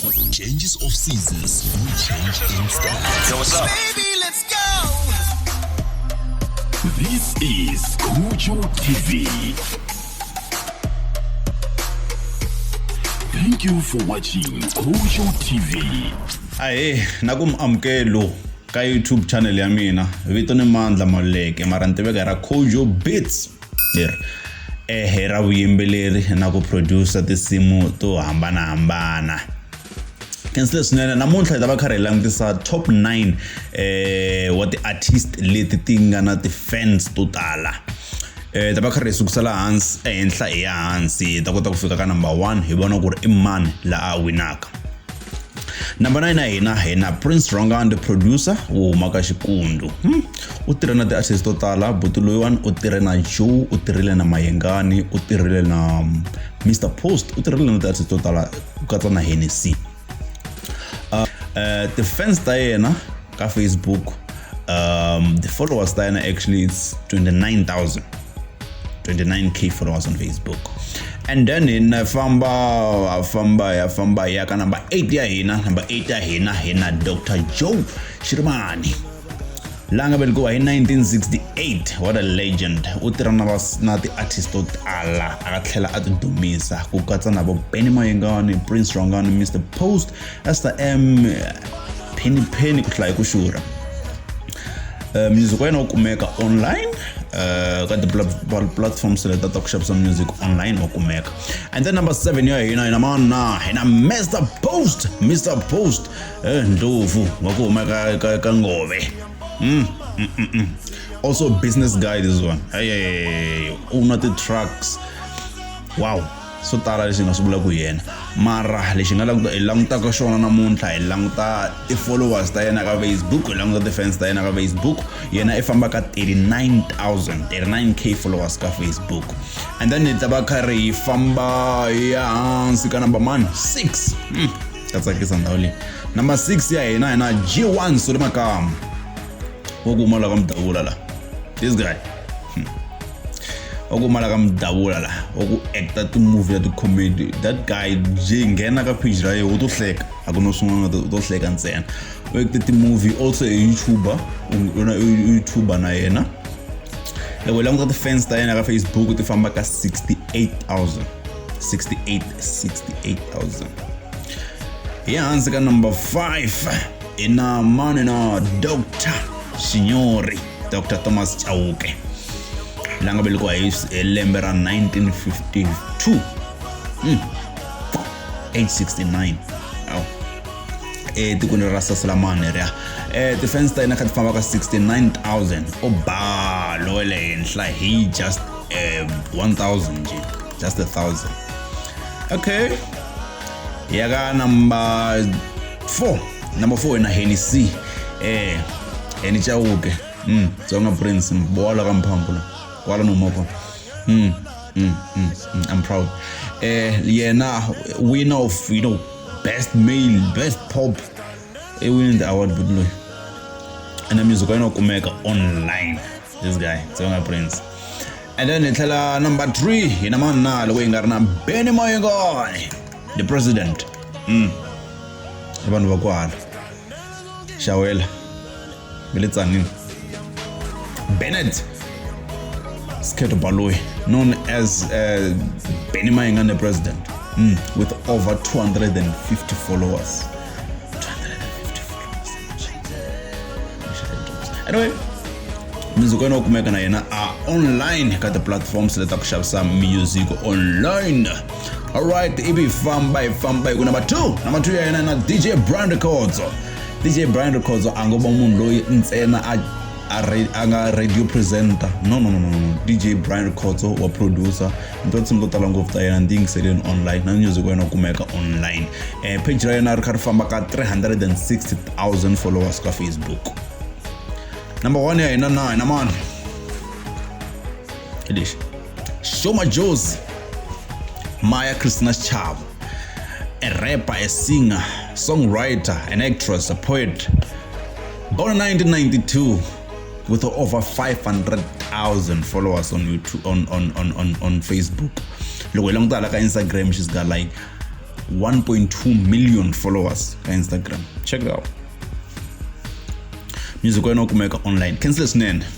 Changes of seasons, we change in style. Yo, what's up? Baby, let's go. This is Kujo TV. Thank you for watching Kujo TV. Aye, nakumamkelo ka YouTube channel ya mina. Vito ni Mandla Maluleke, mara ntiveka ra Kujo Beats. Hera vuyimbeleri na ku producer tinsimu to hambana. Kensile swinene namuntlha hi ta va karhi hi langutisa top 9 wa ti-artist leti ti nga na ti-fans to tala. Ta va karhi hi sukusela hansi ehenhla hi ya hansi hi ta kota ku fika ka number 1 hi vona ku ri i mani la a winaka. Number 9 hi na Prince Rongani, the producer wo huma ka Xikundu. U tirhe na ti-artist to tala, buti loyiwani u tirhe na Joe, u tirhile na Mayengani, u tirhile na Mr Post, u tirhile na ti-artist to tala ku katsa na Hennessy. The fans ta yena ka Facebook, the followers ta yena actually it's 29k followers on Facebook. And then in famba ya ka number 8 ya hina Dr. Joe Shirimani. Langa belikuwa hi 1968. What a legend. U tirha na ti-artist to tala, a tlhela a ti dumisa ku katsa na vo Benny Mayengani, Prince Rongani, Mr Post, Esther M, Penny ku hlaya ku xurha. Music wa yena u kumeka online ka ti-platforms leta ta ku xavisa music online wa kumeka. And then number 7 ya hina hina Mr Post ndlovu wa ku huma ka Ngove. Also business guy this one. Hey, una the trucks. Wow, so tala lexi nga swi vula ku yena. Mara lexi nga languta ka xona namuntlha hi languta ti-followers ta yena ka Facebook, hi languta ti-fans ta yena ka Facebook. Yena i famba ka 39k followers ka Facebook. And then hi ta va karhi hi famba ya hansi ka number 6. Ta tsakisa ndhawu leyi. Number 6 ya hina G1 Sulimakam. Okumala kamdabula la. This guy. Okumala kamdabula la. Oku actor to movie to comedy. That guy ngena ka page ra ye u to hleka. Akuno swin'wana to hleka ntsena. U acted the movie, also a YouTuber. YouTuber na yena. Loko languta the fans ta yena ka Facebook ti famba ka 68,000. 68,000. Yeah, hansi ka number 5. Ina mani na Dr. Signori Dr. Thomas Chauke. Langa belikuwa hi lembe ra 1952. Age 69. Wow. Tikuni ra Sasalamane ria. The fans ta ina ka famba ka 69,000. Obalo le henhla he just 1,000 just 1,000. Okay. Yaga number 4. Number 4 ina Hennessy. Eni Chauke. Zonga Prince bola ka Mphampula. Kwala no moko. I'm proud. Yena winner of best male, best pop. Winning the award budlo. And the music yana kumeka online. This guy Zonga Prince. And then itala number 3 ina mana lo ngari na Benny Mayengani, the president. Abantu bakwala. Shawela. Militani Bennett Sketo Baloyi, known as Benny Mayengani, the president, with over 250 followers. 250 followers. Anyway, music wena ukumeka na yena online ka the platforms leta ku xavisa music online. Alright, ibi famba ku number 2. Number 2 ya yena na DJ Brian Records. DJ Brian Records angoba umuntu loyi ntsena anga radio presenter. No. DJ Brian Records wa producer. Ntotsi mto tala ngopfu ta yena ndingiseleni online na music wena kumeka online. Page ra yena ri karhi famba ka 360,000 followers ka Facebook. Number 1 ya yena na man. Edish. Shoma Jozi, Maya Christina Chavo. A rapper, a singer, songwriter, an actress, a poet. Born in 1992 with over 500,000 followers on YouTube, on Facebook. Look, along that like Instagram, she's got like 1.2 million followers ka Instagram. Check it out. Music wa yena u kumeka online. Cancel swinene.